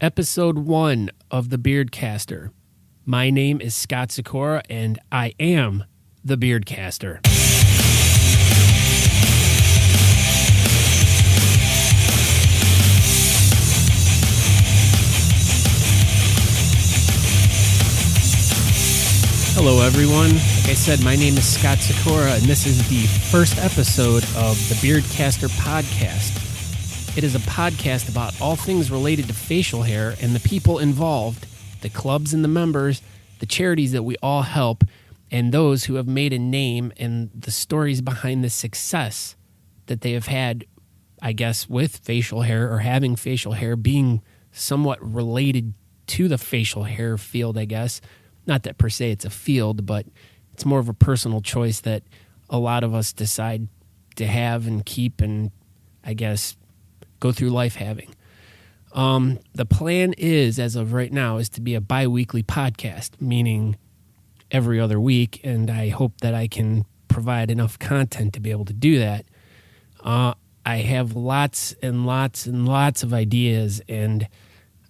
Episode 1 of the Beardcaster. My name is Scott Sikora, and I am the Beardcaster. Hello, everyone. Like I said, my name is Scott Sikora, and this is the first episode of the Beardcaster podcast. It is a podcast about all things related to facial hair and the people involved, the clubs and the members, the charities that we all help, and those who have made a name and the stories behind the success that they have had, I guess, with facial hair or having facial hair, being somewhat related to the facial hair field, I guess. Not that per se it's a field, but it's more of a personal choice that a lot of us decide to have and keep and, I guess, go through life having. The plan is, as of right now, is to be a bi-weekly podcast, meaning every other week, and I hope that I can provide enough content to be able to do that. I have lots and lots and lots of ideas, and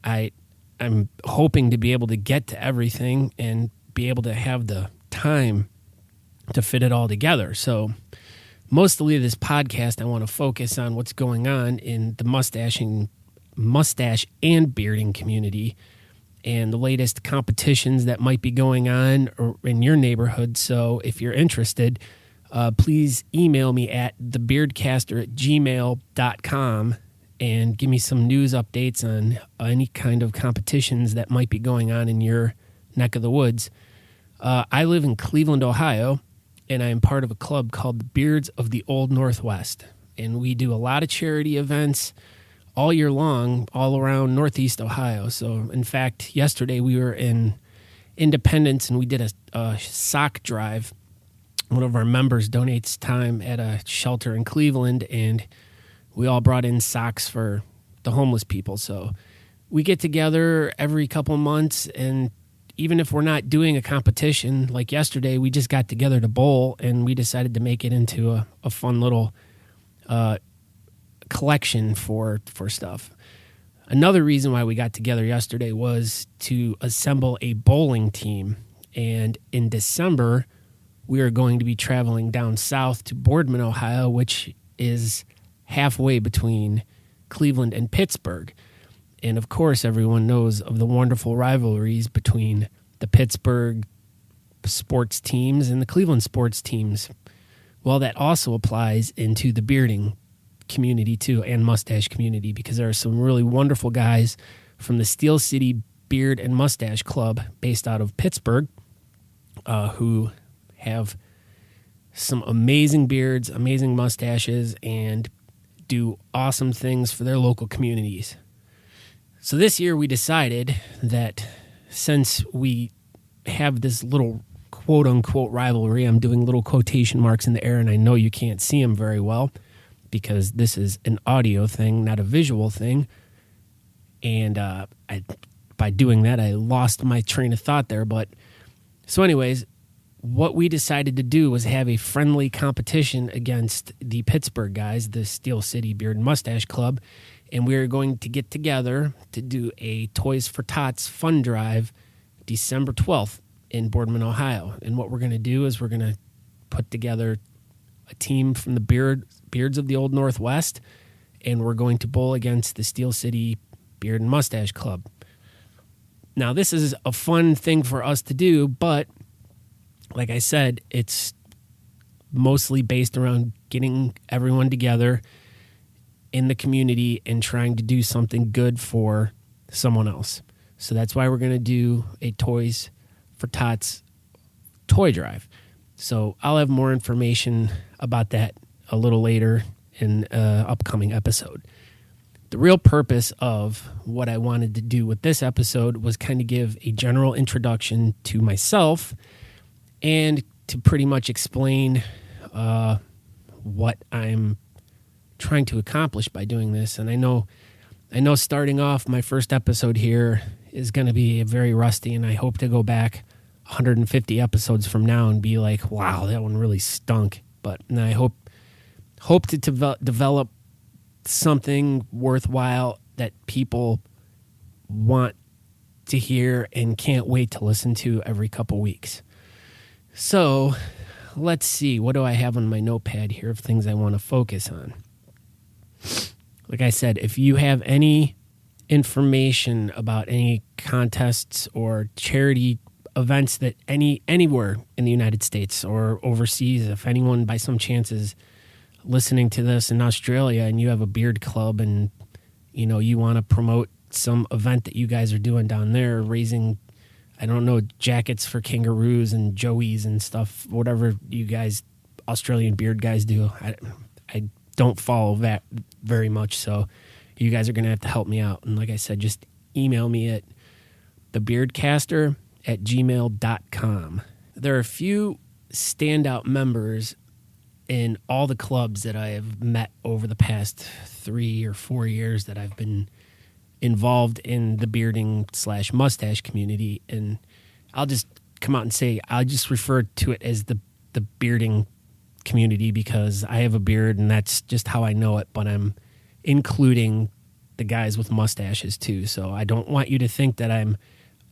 I'm hoping to be able to get to everything and be able to have the time to fit it all together. So mostly this podcast, I want to focus on what's going on in the mustache and bearding community and the latest competitions that might be going on in your neighborhood. So if you're interested, please email me at thebeardcaster@gmail.com and give me some news updates on any kind of competitions that might be going on in your neck of the woods. I live in Cleveland, Ohio, and I am part of a club called the Beards of the Old Northwest. And we do a lot of charity events all year long, all around Northeast Ohio. So, in fact, yesterday we were in Independence and we did a sock drive. One of our members donates time at a shelter in Cleveland, and we all brought in socks for the homeless people. So we get together every couple months, and even if we're not doing a competition, like yesterday, we just got together to bowl, and we decided to make it into a fun little collection for stuff. Another reason why we got together yesterday was to assemble a bowling team. And in December, we are going to be traveling down south to Boardman, Ohio, which is halfway between Cleveland and Pittsburgh. And of course, everyone knows of the wonderful rivalries between the Pittsburgh sports teams and the Cleveland sports teams. Well, that also applies into the bearding community too, and mustache community, because there are some really wonderful guys from the Steel City Beard and Mustache Club based out of Pittsburgh who have some amazing beards, amazing mustaches, and do awesome things for their local communities. So this year we decided that since we have this little quote-unquote rivalry, I'm doing little quotation marks in the air, and I know you can't see them very well because this is an audio thing, not a visual thing. And by doing that, I lost my train of thought there. But so anyways, what we decided to do was have a friendly competition against the Pittsburgh guys, the Steel City Beard and Mustache Club, and we are going to get together to do a Toys for Tots fun drive December 12th in Boardman, Ohio. And what we're going to do is we're going to put together a team from the Beards of the Old Northwest, and we're going to bowl against the Steel City Beard and Mustache Club. Now, this is a fun thing for us to do, but like I said, it's mostly based around getting everyone together in the community and trying to do something good for someone else. So that's why we're going to do a Toys for Tots toy drive. So I'll have more information about that a little later in an upcoming episode. The real purpose of what I wanted to do with this episode was kind of give a general introduction to myself and to pretty much explain what I'm trying to accomplish by doing this. And I know starting off my first episode here is going to be very rusty, and I hope to go back 150 episodes from now and be like, wow, that one really stunk. But I hope to develop something worthwhile that people want to hear and can't wait to listen to every couple weeks. So let's see. What do I have on my notepad here of things I want to focus on? Like I said, if you have any information about any contests or charity events that anywhere in the United States or overseas, if anyone by some chance is listening to this in Australia and you have a beard club and you want to promote some event that you guys are doing down there, raising, I don't know, jackets for kangaroos and joeys and stuff, whatever you guys, Australian beard guys do. I don't follow that very much, so you guys are going to have to help me out. And like I said, just email me at thebeardcaster@gmail.com. There are a few standout members in all the clubs that I have met over the past 3 or 4 years that I've been involved in the bearding/mustache community. And I'll just come out and say, I'll just refer to it as the bearding community because I have a beard and that's just how I know it, but I'm including the guys with mustaches too. So I don't want you to think that I'm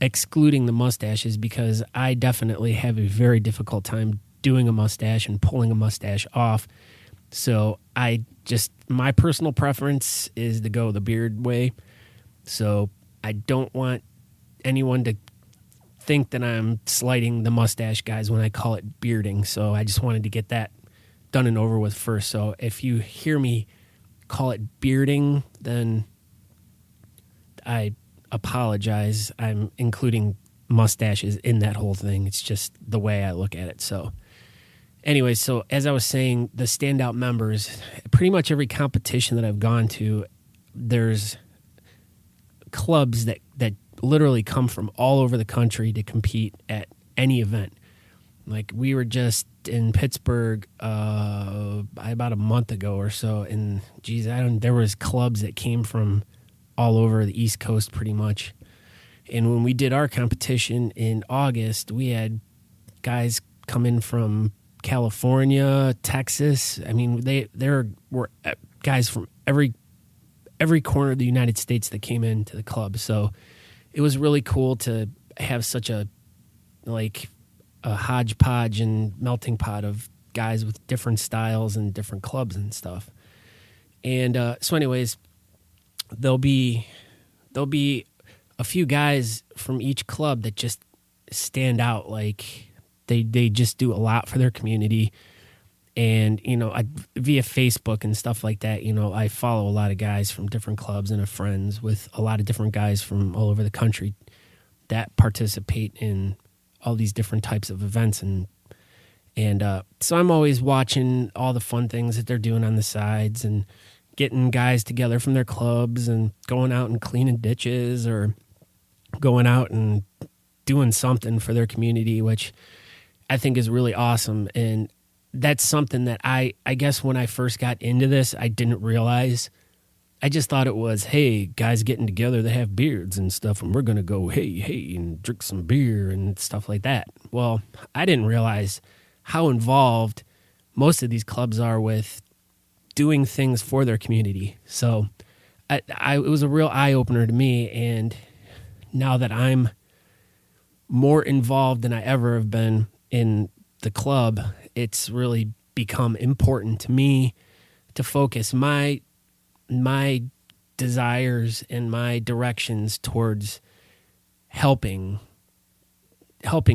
excluding the mustaches because I definitely have a very difficult time doing a mustache and pulling a mustache off. So my personal preference is to go the beard way. So I don't want anyone to think that I'm slighting the mustache guys when I call it bearding. So I just wanted to get that done and over with first. So if you hear me call it bearding, then I apologize. I'm including mustaches in that whole thing. It's just the way I look at it. So anyway, so as I was saying, the standout members, pretty much every competition that I've gone to, there's clubs that literally come from all over the country to compete at any event. Like we were just in Pittsburgh about a month ago or so, and there was clubs that came from all over the East Coast pretty much. And when we did our competition in August, we had guys come in from California, Texas. I mean, there were guys from every corner of the United States that came into the club. So it was really cool to have such a hodgepodge and melting pot of guys with different styles and different clubs and stuff. And so anyways, there'll be a few guys from each club that just stand out. Like they just do a lot for their community. And, via Facebook and stuff like that, I follow a lot of guys from different clubs and are friends with a lot of different guys from all over the country that participate in all these different types of events. And so I'm always watching all the fun things that they're doing on the sides and getting guys together from their clubs and going out and cleaning ditches or going out and doing something for their community, which I think is really awesome. And that's something that I guess when I first got into this, I didn't realize. I just thought it was, hey, guys getting together, they have beards and stuff, and we're going to go, hey, and drink some beer and stuff like that. Well, I didn't realize how involved most of these clubs are with doing things for their community. So it was a real eye-opener to me, and now that I'm more involved than I ever have been in the club, it's really become important to me to focus my desires and my directions towards helping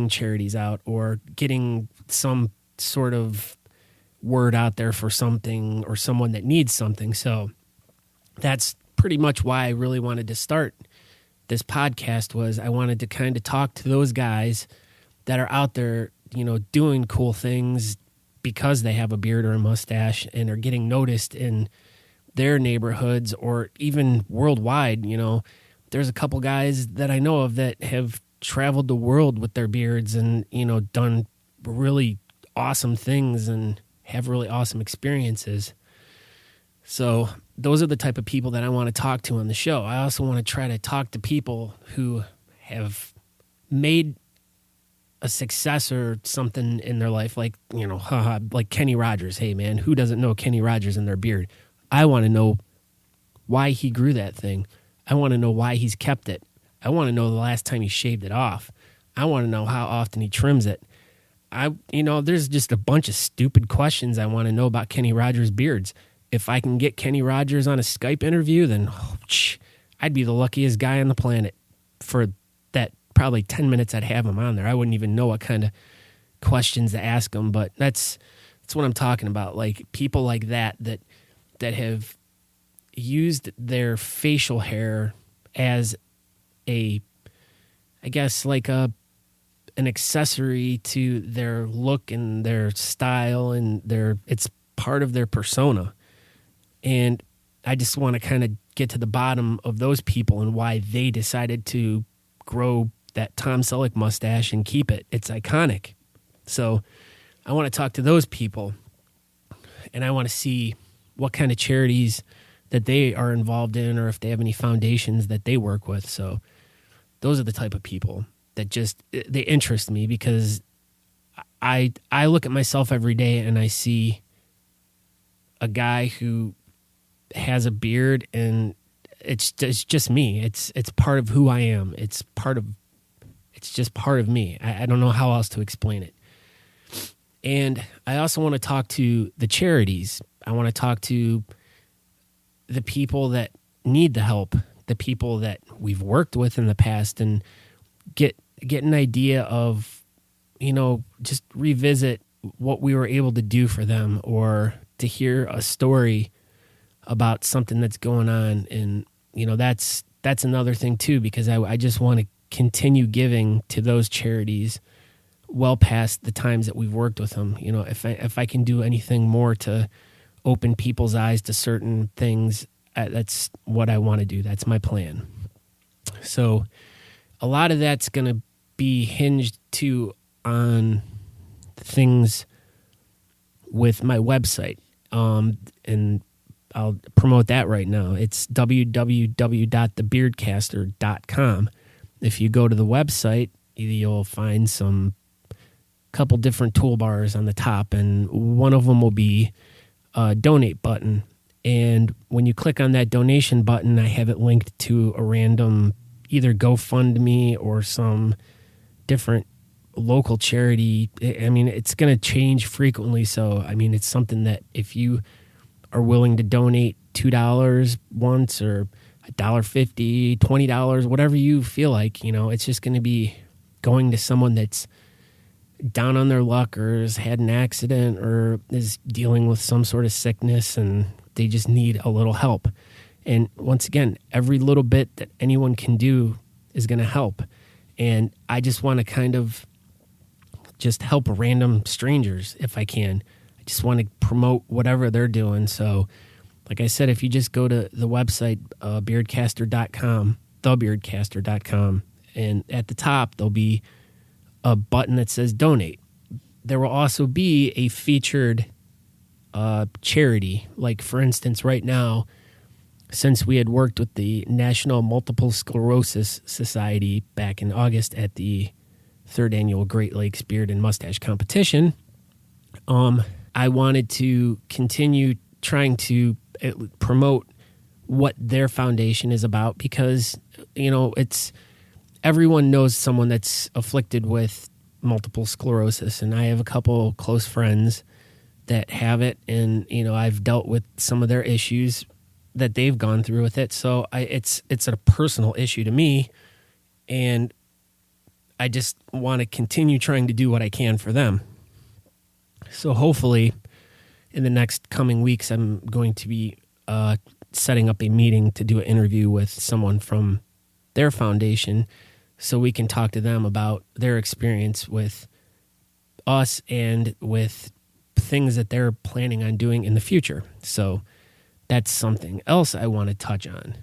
charities out or getting some sort of word out there for something or someone that needs something. So that's pretty much why I really wanted to start this podcast. Was I wanted to kind of talk to those guys that are out there, doing cool things because they have a beard or a mustache and are getting noticed in their neighborhoods or even worldwide. There's a couple guys that I know of that have traveled the world with their beards and, done really awesome things and have really awesome experiences. So those are the type of people that I want to talk to on the show. I also want to try to talk to people who have made a success or something in their life, like, like Kenny Rogers. Hey, man, who doesn't know Kenny Rogers and their beard? I want to know why he grew that thing. I want to know why he's kept it. I want to know the last time he shaved it off. I want to know how often he trims it. There's just a bunch of stupid questions I want to know about Kenny Rogers' beards. If I can get Kenny Rogers on a Skype interview, then I'd be the luckiest guy on the planet for that probably 10 minutes I'd have him on there. I wouldn't even know what kind of questions to ask him, but that's what I'm talking about. Like people like that have used their facial hair as an accessory to their look and their style, and it's part of their persona. And I just want to kind of get to the bottom of those people and why they decided to grow that Tom Selleck mustache and keep it. It's iconic. So I want to talk to those people, and I want to see what kind of charities that they are involved in, or if they have any foundations that they work with. So those are the type of people that they interest me, because I look at myself every day and I see a guy who has a beard, and it's just me. It's part of who I am. It's just part of me. I don't know how else to explain it. And I also want to talk to the charities. I want to talk to the people that need the help, the people that we've worked with in the past, and get an idea of, just revisit what we were able to do for them, or to hear a story about something that's going on. And, that's another thing too, because I just want to continue giving to those charities well past the times that we've worked with them. If I can do anything more to open people's eyes to certain things, that's what I want to do. That's my plan. So a lot of that's going to be hinged too on things with my website. And I'll promote that right now. It's www.thebeardcaster.com. If you go to the website, you'll find some couple different toolbars on the top, and one of them will be a donate button. And when you click on that donation button, I have it linked to a random either GoFundMe or some different local charity. I mean, it's going to change frequently. So, I mean, it's something that if you are willing to donate $2 once, or $1.50, $20, whatever you feel like, it's just going to be going to someone that's down on their luck, or has had an accident, or is dealing with some sort of sickness, and they just need a little help. And once again, every little bit that anyone can do is going to help. And I just want to kind of just help random strangers if I can. I just want to promote whatever they're doing. So, like I said, if you just go to the website, beardcaster.com, thebeardcaster.com, and at the top, there'll be a button that says donate. There will also be a featured charity. Like, for instance, right now, since we had worked with the National Multiple Sclerosis Society back in August at the 3rd Annual Great Lakes Beard and Mustache Competition, I wanted to continue trying to promote what their foundation is about, because, it's everyone knows someone that's afflicted with multiple sclerosis, and I have a couple close friends that have it, and I've dealt with some of their issues that they've gone through with it. So it's a personal issue to me, and I just want to continue trying to do what I can for them. So hopefully in the next coming weeks, I'm going to be setting up a meeting to do an interview with someone from their foundation, so we can talk to them about their experience with us and with things that they're planning on doing in the future. So that's something else I want to touch on.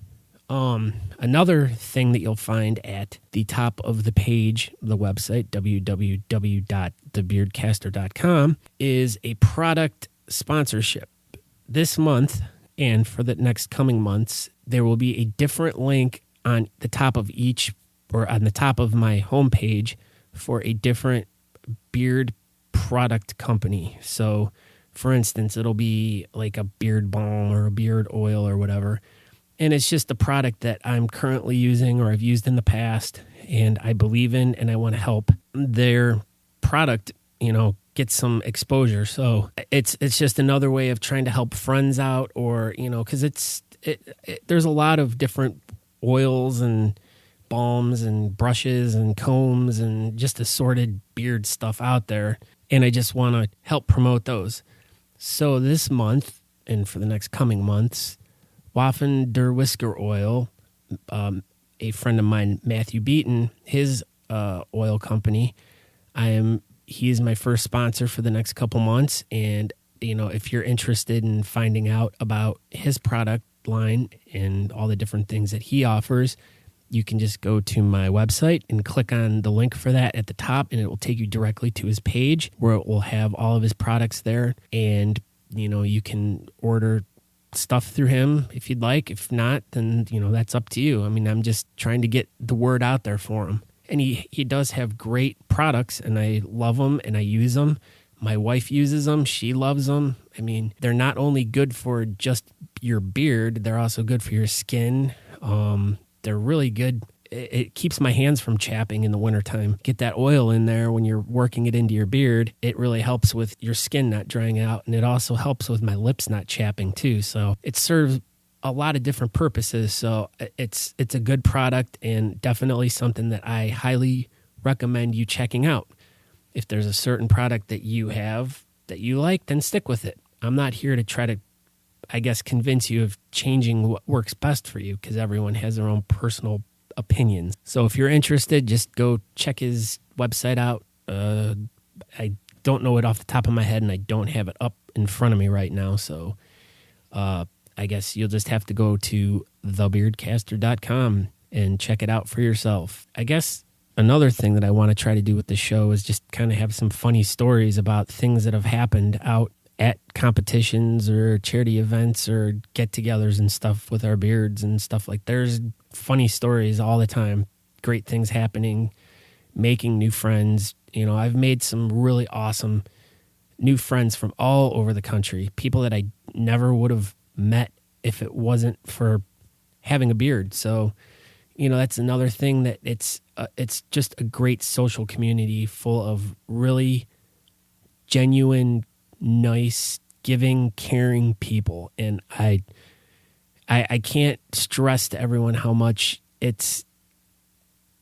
Another thing that you'll find at the top of the page, the website, www.thebeardcaster.com, is a product sponsorship. This month, and for the next coming months, there will be a different link on the top of each, or on the top of my homepage, for a different beard product company. So, for instance, it'll be like a beard balm or a beard oil or whatever. And it's just a product that I'm currently using or I've used in the past and I believe in, and I want to help their product, get some exposure. So it's just another way of trying to help friends out, or, because there's a lot of different oils and balms and brushes and combs and just assorted beard stuff out there. And I just want to help promote those. So this month and for the next coming months, Waffen der Whisker Oil, a friend of mine, Matthew Beaton, his oil company, he is my first sponsor for the next couple months. And, if you're interested in finding out about his product line and all the different things that he offers, you can just go to my website and click on the link for that at the top, and it will take you directly to his page where it will have all of his products there. And, you can order stuff through him if you'd like. If not, then, that's up to you. I mean, I'm just trying to get the word out there for him. And he does have great products, and I love them and I use them. My wife uses them. She loves them. I mean, they're not only good for just your beard, they're also good for your skin. They're really good. It keeps my hands from chapping in the wintertime. Get that oil in there when you're working it into your beard. It really helps with your skin not drying out, and it also helps with my lips not chapping too. So it serves a lot of different purposes. So it's a good product and definitely something that I highly recommend you checking out. If there's a certain product that you have that you like, then stick with it. I'm not here to try to, convince you of changing what works best for you, because everyone has their own personal opinions. So if you're interested, just go check his website out. I don't know it off the top of my head, and I don't have it up in front of me right now. So I guess you'll just have to go to thebeardcaster.com and check it out for yourself. I guess another thing that I want to try to do with the show is just kind of have some funny stories about things that have happened out at competitions or charity events or get-togethers and stuff with our beards and stuff. Like, there's funny stories all the time, great things happening, making new friends. I've made some really awesome new friends from all over the country, people that I never would have met if it wasn't for having a beard. So, that's another thing, that it's just a great social community full of really genuine, nice, giving, caring people. And I can't stress to everyone how much it's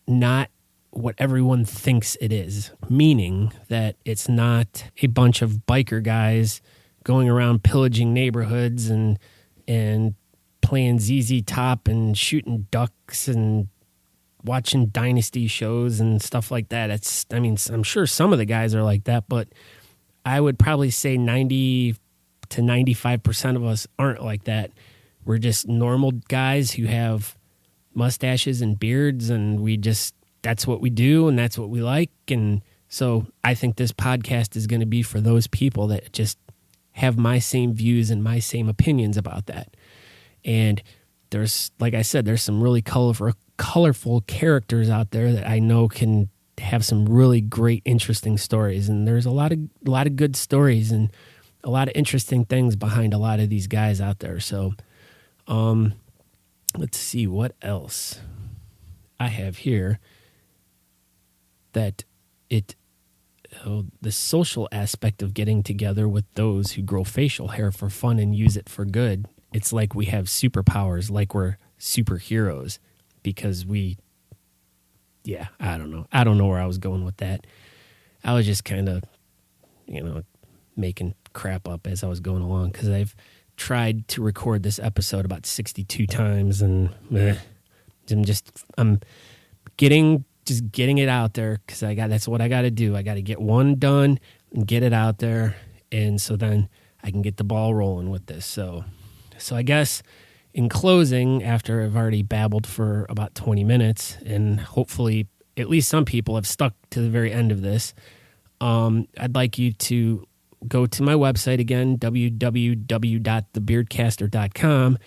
not what everyone thinks it is, meaning that it's not a bunch of biker guys going around pillaging neighborhoods and playing ZZ Top and shooting ducks and watching dynasty shows and stuff like that. I'm sure some of the guys are like that, but I would probably say 90 to 95% of us aren't like that. We're just normal guys who have mustaches and beards, and that's what we do and that's what we like. And so I think this podcast is going to be for those people that just have my same views and my same opinions about that. And there's, like I said, there's some really colorful characters out there that I know can have some really great, interesting stories. And there's a lot of good stories and a lot of interesting things behind a lot of these guys out there. So, let's see what else I have here. That the social aspect of getting together with those who grow facial hair for fun and use it for good. It's like we have superpowers, like we're superheroes, because I don't know. I don't know where I was going with that. I was just kind of, making crap up as I was going along, because I've tried to record this episode about 62 times, and I'm getting it out there, because that's what I got to do. I got to get one done and get it out there, and so then I can get the ball rolling with this. So I guess in closing, after I've already babbled for about 20 minutes, and hopefully at least some people have stuck to the very end of this, I'd like you to go to my website again, www.thebeardcaster.com.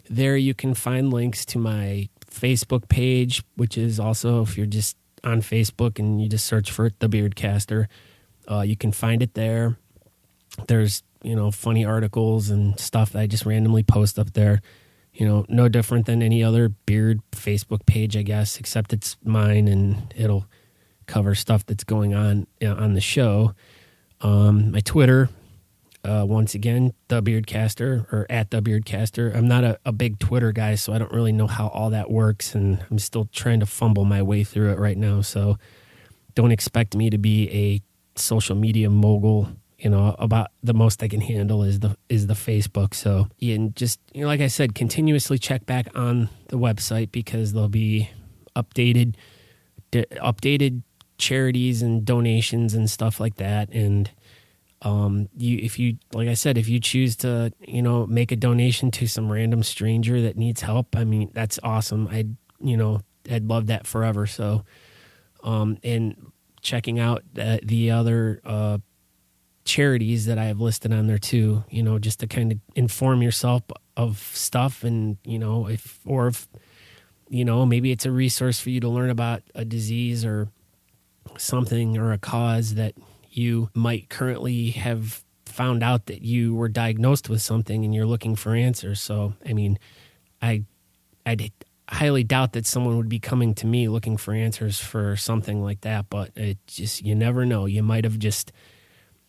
There you can find links to my Facebook page, which is also, if you're just on Facebook and you just search for it, The Beardcaster, you can find it there. There's, funny articles and stuff that I just randomly post up there. no different than any other beard Facebook page, I guess, except it's mine and it'll cover stuff that's going on the show. My Twitter, once again, the Beardcaster or at the Beardcaster. I'm not a big Twitter guy, so I don't really know how all that works, and I'm still trying to fumble my way through it right now. So don't expect me to be a social media mogul. About the most I can handle is the Facebook. So, and just, like I said, continuously check back on the website because there'll be updated charities and donations and stuff like that. And if you choose to, make a donation to some random stranger that needs help, I mean, that's awesome. I'd love that forever. So, and checking out the other charities that I have listed on there too, just to kind of inform yourself of stuff. And, if maybe it's a resource for you to learn about a disease or something or a cause that you might currently have found out that you were diagnosed with something and you're looking for answers. So, I mean, I'd highly doubt that someone would be coming to me looking for answers for something like that, but you never know. You might have just,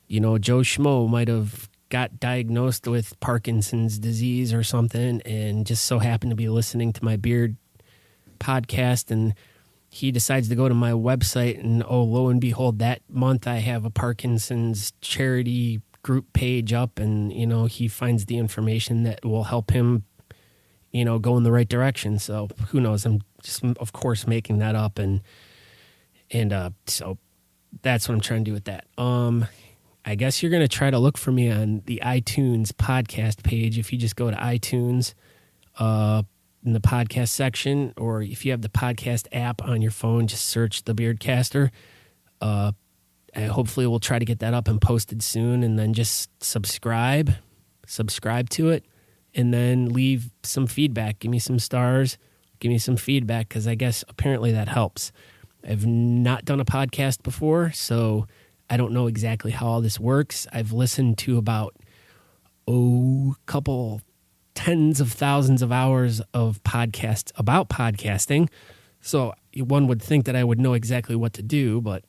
Joe Schmo might have got diagnosed with Parkinson's disease or something and just so happened to be listening to my Beard podcast, and he decides to go to my website, and lo and behold, that month I have a Parkinson's charity group page up, and, he finds the information that will help him, go in the right direction. So who knows? I'm just, of course, making that up, and so that's what I'm trying to do with that. I guess you're going to try to look for me on the iTunes podcast page. If you just go to iTunes in the podcast section, or if you have the podcast app on your phone, just search the Beardcaster. Hopefully we'll try to get that up and posted soon, and then just subscribe to it, and then leave some feedback. Give me some stars. Give me some feedback, because I guess apparently that helps. I've not done a podcast before, so I don't know exactly how all this works. I've listened to about, couple tens of thousands of hours of podcasts about podcasting. So one would think that I would know exactly what to do, but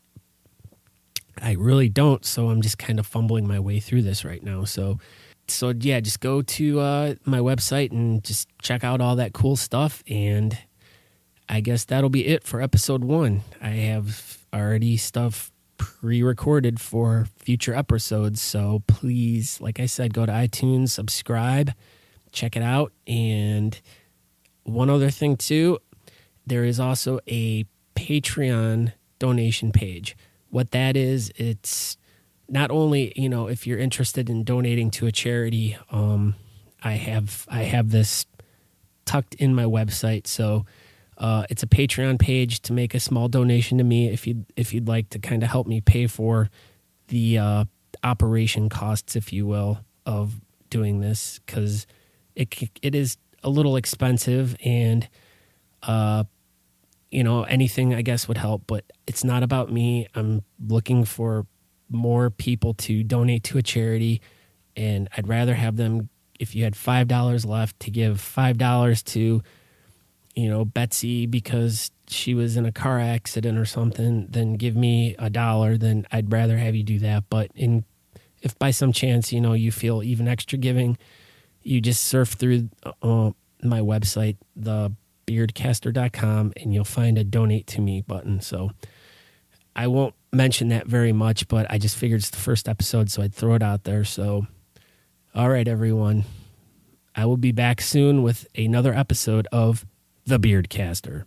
I really don't. So I'm just kind of fumbling my way through this right now. So yeah, just go to my website and just check out all that cool stuff. And I guess that'll be it for episode 1. I have already stuff pre-recorded for future episodes, so please, like I said, go to iTunes, subscribe, check it out. And one other thing too, there is also a Patreon donation page. What that is, it's not only, if you're interested in donating to a charity, I have this tucked in my website. So it's a Patreon page to make a small donation to me if you'd like to kind of help me pay for the operation costs, if you will, of doing this, because it is a little expensive, and anything I guess would help. But it's not about me. I'm looking for more people to donate to a charity, and I'd rather have them, if you had $5 left, to give $5 to Betsy because she was in a car accident or something, then give me $1, then I'd rather have you do that. But if by some chance, you feel even extra giving, you just surf through my website, thebeardcaster.com, and you'll find a donate to me button. So I won't mention that very much, but I just figured it's the first episode, so I'd throw it out there. So, all right, everyone, I will be back soon with another episode of The Beardcaster.